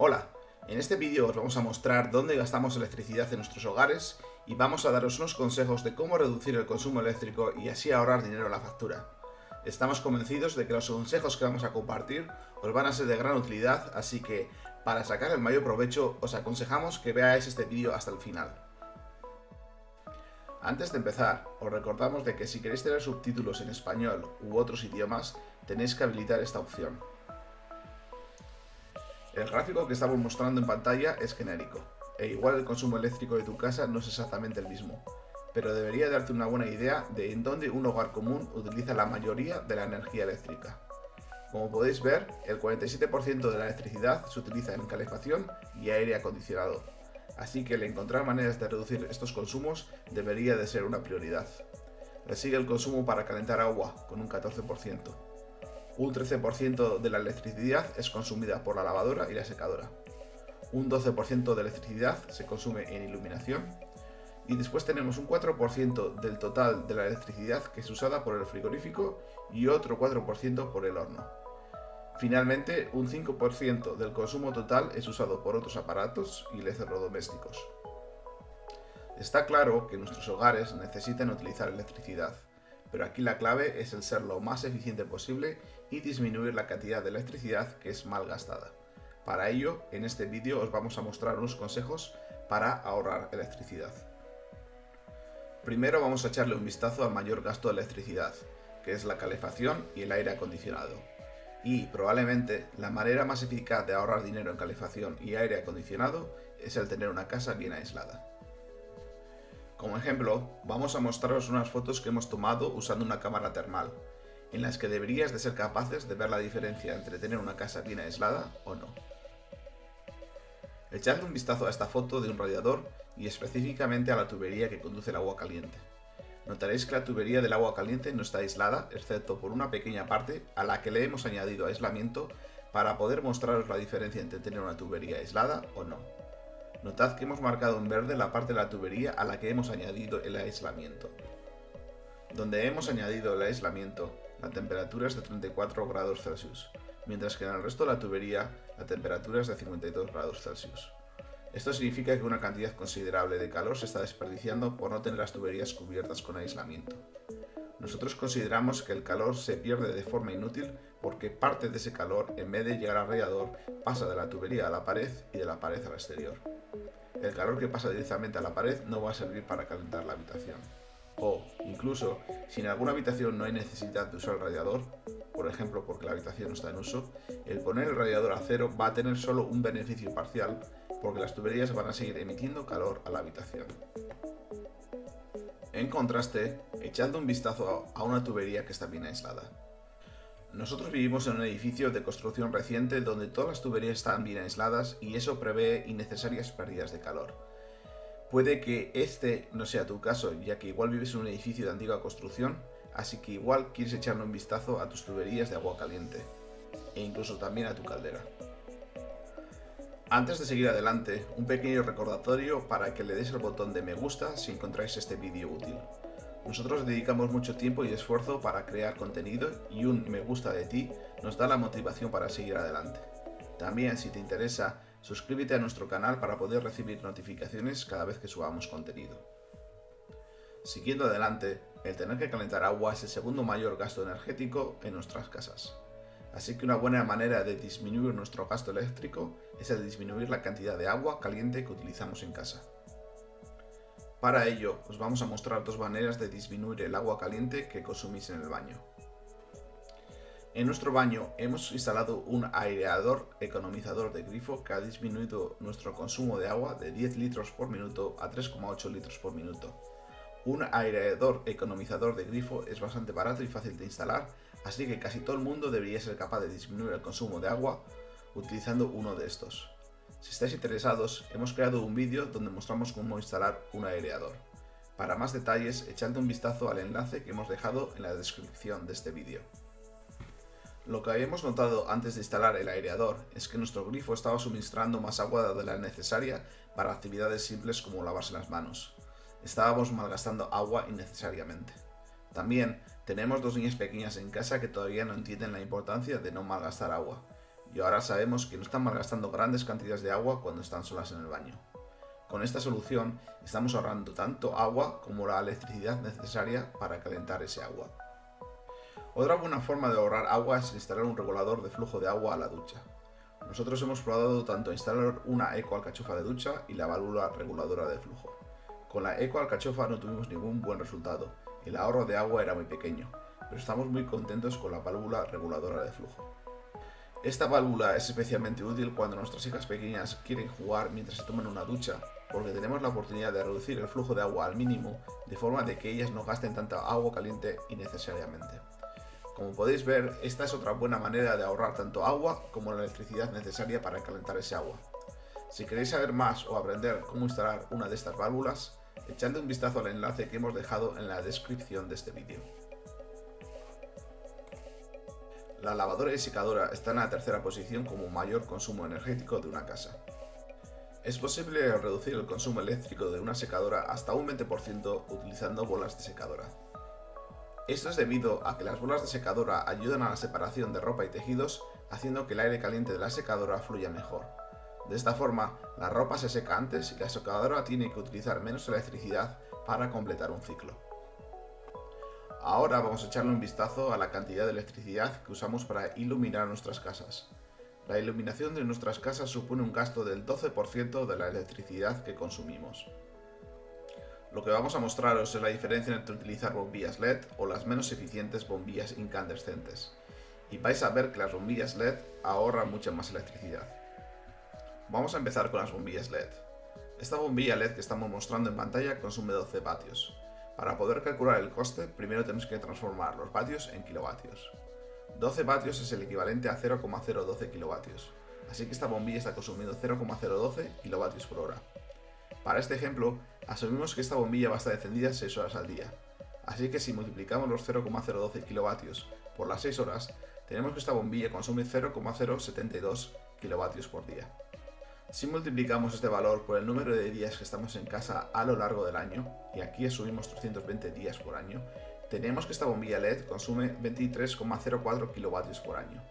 Hola, en este vídeo os vamos a mostrar dónde gastamos electricidad en nuestros hogares y vamos a daros unos consejos de cómo reducir el consumo eléctrico y así ahorrar dinero en la factura. Estamos convencidos de que los consejos que vamos a compartir os van a ser de gran utilidad, así que para sacar el mayor provecho os aconsejamos que veáis este vídeo hasta el final. Antes de empezar, os recordamos de que si queréis tener subtítulos en español u otros idiomas, tenéis que habilitar esta opción. El gráfico que estamos mostrando en pantalla es genérico, e igual el consumo eléctrico de tu casa no es exactamente el mismo, pero debería darte una buena idea de en dónde un hogar común utiliza la mayoría de la energía eléctrica. Como podéis ver, el 47% de la electricidad se utiliza en calefacción y aire acondicionado, así que el encontrar maneras de reducir estos consumos debería de ser una prioridad. Le sigue el consumo para calentar agua, con un 14%. Un 13% de la electricidad es consumida por la lavadora y la secadora. Un 12% de electricidad se consume en iluminación. Y después tenemos un 4% del total de la electricidad que es usada por el frigorífico y otro 4% por el horno. Finalmente, un 5% del consumo total es usado por otros aparatos y electrodomésticos. Está claro que nuestros hogares necesitan utilizar electricidad, pero aquí la clave es el ser lo más eficiente posible y disminuir la cantidad de electricidad que es mal gastada. Para ello, en este vídeo os vamos a mostrar unos consejos para ahorrar electricidad. Primero vamos a echarle un vistazo al mayor gasto de electricidad, que es la calefacción y el aire acondicionado. Y probablemente la manera más eficaz de ahorrar dinero en calefacción y aire acondicionado es el tener una casa bien aislada. Como ejemplo, vamos a mostraros unas fotos que hemos tomado usando una cámara termal, en las que deberías de ser capaces de ver la diferencia entre tener una casa bien aislada o no. Echadle un vistazo a esta foto de un radiador y específicamente a la tubería que conduce el agua caliente. Notaréis que la tubería del agua caliente no está aislada, excepto por una pequeña parte a la que le hemos añadido aislamiento para poder mostraros la diferencia entre tener una tubería aislada o no. Notad que hemos marcado en verde la parte de la tubería a la que hemos añadido el aislamiento. Donde hemos añadido el aislamiento, la temperatura es de 34 grados Celsius, mientras que en el resto de la tubería la temperatura es de 52 grados Celsius. Esto significa que una cantidad considerable de calor se está desperdiciando por no tener las tuberías cubiertas con aislamiento. Nosotros consideramos que el calor se pierde de forma inútil porque parte de ese calor, en vez de llegar al radiador, pasa de la tubería a la pared y de la pared al exterior. El calor que pasa directamente a la pared no va a servir para calentar la habitación. O, incluso, si en alguna habitación no hay necesidad de usar el radiador, por ejemplo porque la habitación no está en uso, el poner el radiador a cero va a tener solo un beneficio parcial porque las tuberías van a seguir emitiendo calor a la habitación. En contraste, echadle un vistazo a una tubería que está bien aislada. Nosotros vivimos en un edificio de construcción reciente donde todas las tuberías están bien aisladas y eso prevé innecesarias pérdidas de calor. Puede que este no sea tu caso, ya que igual vives en un edificio de antigua construcción, así que igual quieres echarle un vistazo a tus tuberías de agua caliente, e incluso también a tu caldera. Antes de seguir adelante, un pequeño recordatorio para que le des el botón de me gusta si encontráis este vídeo útil. Nosotros dedicamos mucho tiempo y esfuerzo para crear contenido y un me gusta de ti nos da la motivación para seguir adelante. También, si te interesa, suscríbete a nuestro canal para poder recibir notificaciones cada vez que subamos contenido. Siguiendo adelante, el tener que calentar agua es el segundo mayor gasto energético en nuestras casas. Así que una buena manera de disminuir nuestro gasto eléctrico es el disminuir la cantidad de agua caliente que utilizamos en casa. Para ello, os vamos a mostrar dos maneras de disminuir el agua caliente que consumís en el baño. En nuestro baño hemos instalado un aireador economizador de grifo que ha disminuido nuestro consumo de agua de 10 litros por minuto a 3,8 litros por minuto. Un aireador economizador de grifo es bastante barato y fácil de instalar, así que casi todo el mundo debería ser capaz de disminuir el consumo de agua utilizando uno de estos. Si estáis interesados, hemos creado un vídeo donde mostramos cómo instalar un aireador. Para más detalles, echadle un vistazo al enlace que hemos dejado en la descripción de este vídeo. Lo que habíamos notado antes de instalar el aireador es que nuestro grifo estaba suministrando más agua de la necesaria para actividades simples como lavarse las manos. Estábamos malgastando agua innecesariamente. También tenemos dos niñas pequeñas en casa que todavía no entienden la importancia de no malgastar agua. y ahora sabemos que no están malgastando grandes cantidades de agua cuando están solas en el baño. Con esta solución estamos ahorrando tanto agua como la electricidad necesaria para calentar ese agua. Otra buena forma de ahorrar agua es instalar un regulador de flujo de agua a la ducha. Nosotros hemos probado tanto instalar una eco alcachofa de ducha y la válvula reguladora de flujo. Con la eco alcachofa no tuvimos ningún buen resultado, el ahorro de agua era muy pequeño, pero estamos muy contentos con la válvula reguladora de flujo. Esta válvula es especialmente útil cuando nuestras hijas pequeñas quieren jugar mientras se toman una ducha, porque tenemos la oportunidad de reducir el flujo de agua al mínimo, de forma de que ellas no gasten tanta agua caliente innecesariamente. Como podéis ver, esta es otra buena manera de ahorrar tanto agua como la electricidad necesaria para calentar ese agua. Si queréis saber más o aprender cómo instalar una de estas válvulas, echadle un vistazo al enlace que hemos dejado en la descripción de este vídeo. La lavadora y secadora están en la tercera posición como mayor consumo energético de una casa. Es posible reducir el consumo eléctrico de una secadora hasta un 20% utilizando bolas de secadora. Esto es debido a que las bolas de secadora ayudan a la separación de ropa y tejidos, haciendo que el aire caliente de la secadora fluya mejor. De esta forma, la ropa se seca antes y la secadora tiene que utilizar menos electricidad para completar un ciclo. Ahora vamos a echarle un vistazo a la cantidad de electricidad que usamos para iluminar nuestras casas. La iluminación de nuestras casas supone un gasto del 12% de la electricidad que consumimos. Lo que vamos a mostraros es la diferencia entre utilizar bombillas LED o las menos eficientes bombillas incandescentes. Y vais a ver que las bombillas LED ahorran mucha más electricidad. Vamos a empezar con las bombillas LED. Esta bombilla LED que estamos mostrando en pantalla consume 12 vatios. Para poder calcular el coste, primero tenemos que transformar los vatios en kilovatios. 12 vatios es el equivalente a 0,012 kilovatios, así que esta bombilla está consumiendo 0,012 kilovatios por hora. Para este ejemplo, asumimos que esta bombilla va a estar encendida 6 horas al día, así que si multiplicamos los 0,012 kilovatios por las 6 horas, tenemos que esta bombilla consume 0,072 kilovatios por día. Si multiplicamos este valor por el número de días que estamos en casa a lo largo del año, y aquí asumimos 320 días por año, tenemos que esta bombilla LED consume 23,04 kilovatios por año.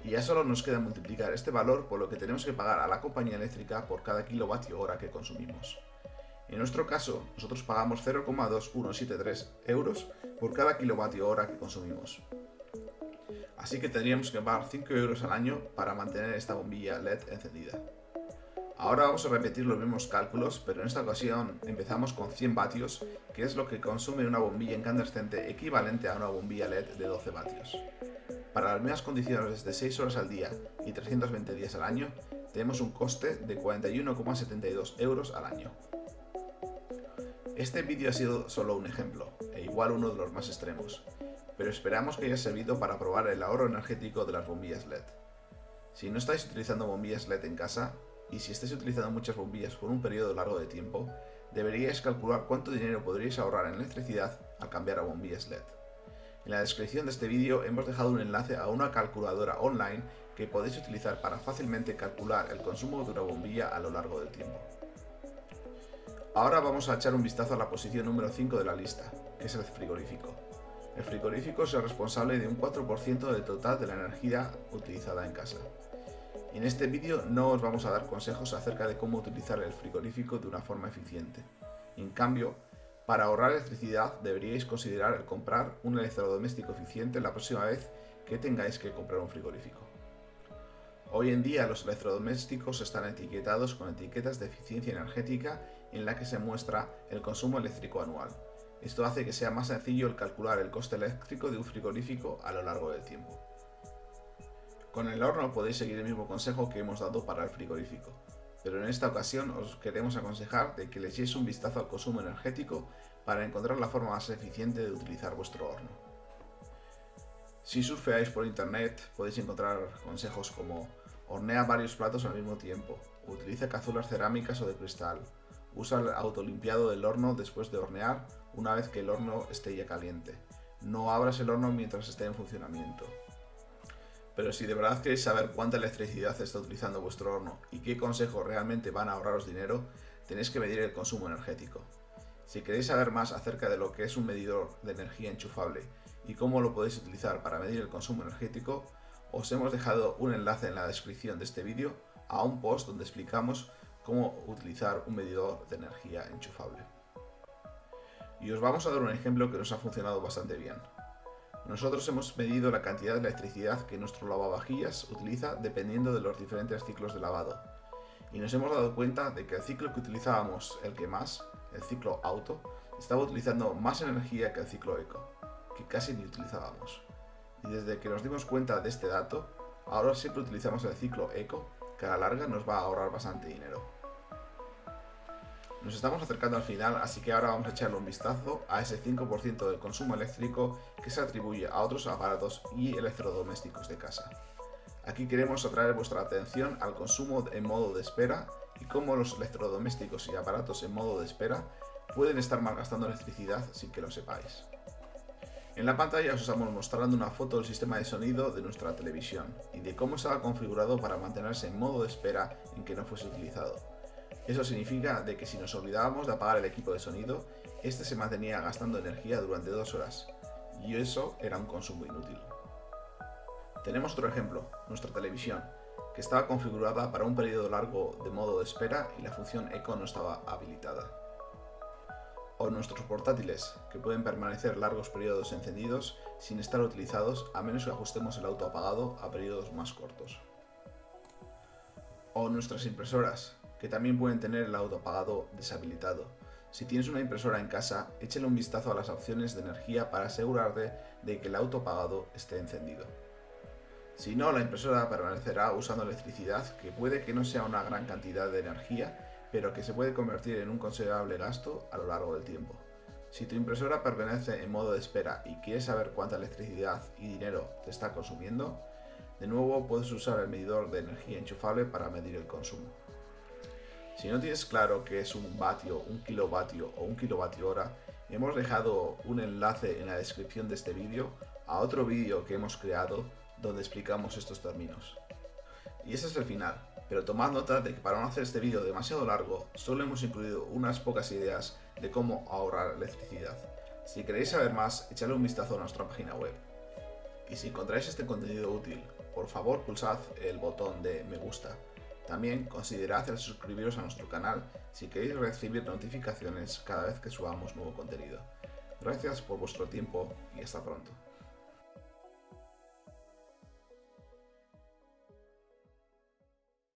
Y ya solo nos queda multiplicar este valor por lo que tenemos que pagar a la compañía eléctrica por cada kilovatio hora que consumimos. En nuestro caso, nosotros pagamos 0,2173 euros por cada kilovatio hora que consumimos. Así que tendríamos que pagar 5 euros al año para mantener esta bombilla LED encendida. Ahora vamos a repetir los mismos cálculos, pero en esta ocasión empezamos con 100 vatios, que es lo que consume una bombilla incandescente equivalente a una bombilla LED de 12 vatios. Para las mismas condiciones de 6 horas al día y 320 días al año, tenemos un coste de 41,72 euros al año. Este vídeo ha sido solo un ejemplo, e igual uno de los más extremos, pero esperamos que haya servido para probar el ahorro energético de las bombillas LED. Si no estáis utilizando bombillas LED en casa, y si estáis utilizando muchas bombillas por un periodo largo de tiempo, deberíais calcular cuánto dinero podríais ahorrar en electricidad al cambiar a bombillas LED. En la descripción de este vídeo hemos dejado un enlace a una calculadora online que podéis utilizar para fácilmente calcular el consumo de una bombilla a lo largo del tiempo. Ahora vamos a echar un vistazo a la posición número 5 de la lista, que es el frigorífico. El frigorífico es el responsable de un 4% del total de la energía utilizada en casa. En este vídeo no os vamos a dar consejos acerca de cómo utilizar el frigorífico de una forma eficiente. En cambio, para ahorrar electricidad deberíais considerar el comprar un electrodoméstico eficiente la próxima vez que tengáis que comprar un frigorífico. Hoy en día los electrodomésticos están etiquetados con etiquetas de eficiencia energética en la que se muestra el consumo eléctrico anual. Esto hace que sea más sencillo el calcular el coste eléctrico de un frigorífico a lo largo del tiempo. Con el horno podéis seguir el mismo consejo que hemos dado para el frigorífico, pero en esta ocasión os queremos aconsejar de que le echéis un vistazo al consumo energético para encontrar la forma más eficiente de utilizar vuestro horno. Si surfeáis por internet podéis encontrar consejos como hornea varios platos al mismo tiempo, utiliza cazuelas cerámicas o de cristal, usa el autolimpiado del horno después de hornear una vez que el horno esté ya caliente, no abras el horno mientras esté en funcionamiento. Pero si de verdad queréis saber cuánta electricidad está utilizando vuestro horno y qué consejos realmente van a ahorraros dinero, tenéis que medir el consumo energético. Si queréis saber más acerca de lo que es un medidor de energía enchufable y cómo lo podéis utilizar para medir el consumo energético, Os hemos dejado un enlace en la descripción de este vídeo a un post donde explicamos cómo utilizar un medidor de energía enchufable. Y os vamos a dar un ejemplo que nos ha funcionado bastante bien. Nosotros hemos medido la cantidad de electricidad que nuestro lavavajillas utiliza dependiendo de los diferentes ciclos de lavado. Y nos hemos dado cuenta de que el ciclo que utilizábamos, el que más, el ciclo auto, estaba utilizando más energía que el ciclo eco, que casi ni utilizábamos. Y desde que nos dimos cuenta de este dato, ahora siempre utilizamos el ciclo eco, que a la larga nos va a ahorrar bastante dinero. Nos estamos acercando al final, así que ahora vamos a echarle un vistazo a ese 5% del consumo eléctrico que se atribuye a otros aparatos y electrodomésticos de casa. Aquí queremos atraer vuestra atención al consumo en modo de espera y cómo los electrodomésticos y aparatos en modo de espera pueden estar malgastando electricidad sin que lo sepáis. En la pantalla os estamos mostrando una foto del sistema de sonido de nuestra televisión y de cómo estaba configurado para mantenerse en modo de espera en que no fuese utilizado. Eso significa de que si nos olvidábamos de apagar el equipo de sonido, este se mantenía gastando energía durante 2 horas, y eso era un consumo inútil. Tenemos otro ejemplo, nuestra televisión, que estaba configurada para un periodo largo de modo de espera y la función eco no estaba habilitada. O nuestros portátiles, que pueden permanecer largos periodos encendidos sin estar utilizados a menos que ajustemos el auto apagado a periodos más cortos. O nuestras impresoras, que también pueden tener el auto apagado deshabilitado. Si tienes una impresora en casa, échale un vistazo a las opciones de energía para asegurarte de que el auto apagado esté encendido. Si no, la impresora permanecerá usando electricidad, que puede que no sea una gran cantidad de energía, pero que se puede convertir en un considerable gasto a lo largo del tiempo. Si tu impresora permanece en modo de espera y quieres saber cuánta electricidad y dinero te está consumiendo, de nuevo puedes usar el medidor de energía enchufable para medir el consumo. Si no tienes claro qué es un vatio, un kilovatio o un kilovatio hora, hemos dejado un enlace en la descripción de este vídeo a otro vídeo que hemos creado donde explicamos estos términos. Y este es el final, pero tomad nota de que para no hacer este vídeo demasiado largo, solo hemos incluido unas pocas ideas de cómo ahorrar electricidad. Si queréis saber más, echadle un vistazo a nuestra página web. Y si encontráis este contenido útil, por favor pulsad el botón de me gusta. También considerad el suscribiros a nuestro canal si queréis recibir notificaciones cada vez que subamos nuevo contenido. Gracias por vuestro tiempo y hasta pronto.